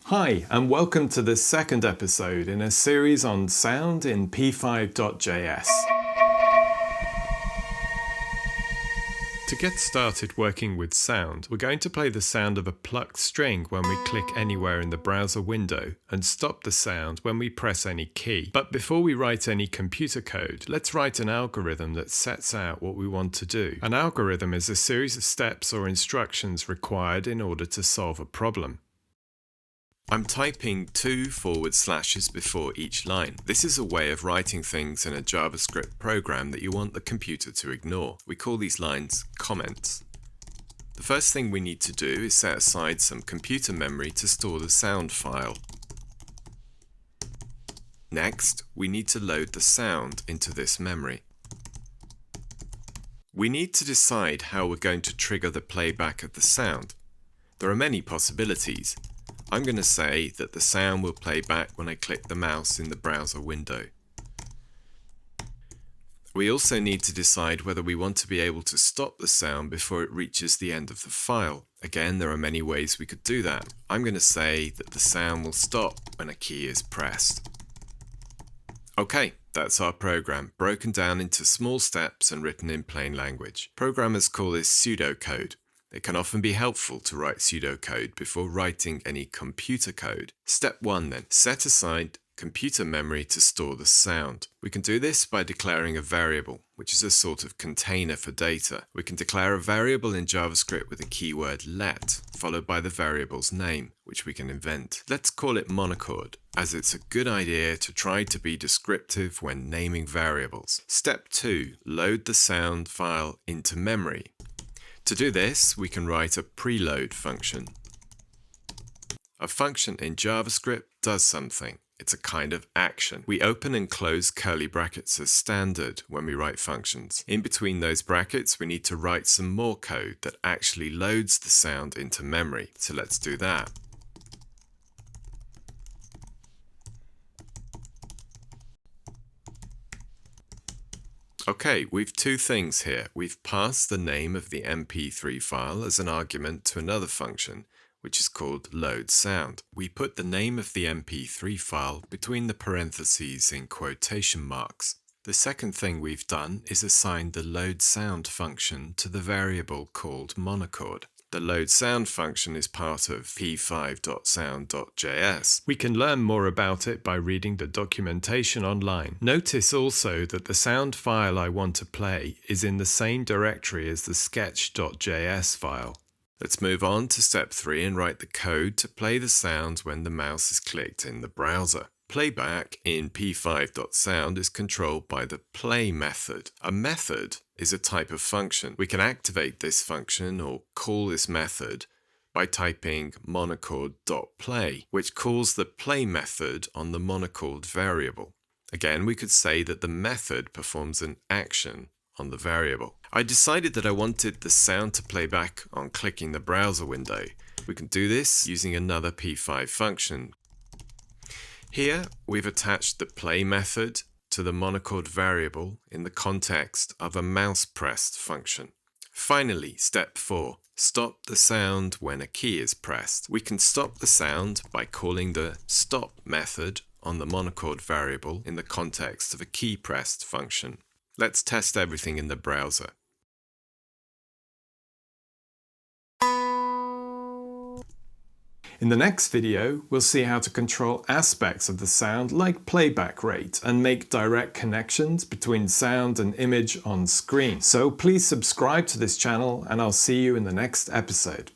Hi, and welcome to the second episode in a series on sound in P5.js. To get started working with sound, we're going to play the sound of a plucked string when we click anywhere in the browser window and stop the sound when we press any key. But before we write any computer code, let's write an algorithm that sets out what we want to do. An algorithm is a series of steps or instructions required in order to solve a problem. I'm typing 2 forward slashes before each line. This is a way of writing things in a JavaScript program that you want the computer to ignore. We call these lines comments. The first thing we need to do is set aside some computer memory to store the sound file. Next, we need to load the sound into this memory. We need to decide how we're going to trigger the playback of the sound. There are many possibilities. I'm going to say that the sound will play back when I click the mouse in the browser window. We also need to decide whether we want to be able to stop the sound before it reaches the end of the file. Again, there are many ways we could do that. I'm going to say that the sound will stop when a key is pressed. Okay, that's our program, broken down into small steps and written in plain language. Programmers call this pseudocode. It can often be helpful to write pseudocode before writing any computer code. Step 1 then, set aside computer memory to store the sound. We can do this by declaring a variable, which is a sort of container for data. We can declare a variable in JavaScript with the keyword let, followed by the variable's name, which we can invent. Let's call it monochord, as it's a good idea to try to be descriptive when naming variables. Step 2, load the sound file into memory. To do this, we can write a preload function. A function in JavaScript does something. It's a kind of action. We open and close curly brackets as standard when we write functions. In between those brackets, we need to write some more code that actually loads the sound into memory. So let's do that. Okay, we've two things here. We've passed the name of the MP3 file as an argument to another function, which is called loadSound. We put the name of the MP3 file between the parentheses in quotation marks. The second thing we've done is assigned the loadSound function to the variable called monochord. The loadSound function is part of p5.sound.js. We can learn more about it by reading the documentation online. Notice also that the sound file I want to play is in the same directory as the sketch.js file. Let's move on to step 3 and write the code to play the sound when the mouse is clicked in the browser. Playback in p5.sound is controlled by the play method. A method is a type of function. We can activate this function or call this method by typing monochord.play, which calls the play method on the monochord variable. Again, we could say that the method performs an action on the variable. I decided that I wanted the sound to play back on clicking the browser window. We can do this using another p5 function. Here, we've attached the play method to the monochord variable in the context of a mouse pressed function. Finally, step 4. Stop the sound when a key is pressed. We can stop the sound by calling the stop method on the monochord variable in the context of a key pressed function. Let's test everything in the browser. In the next video, we'll see how to control aspects of the sound like playback rate and make direct connections between sound and image on screen. So please subscribe to this channel and I'll see you in the next episode.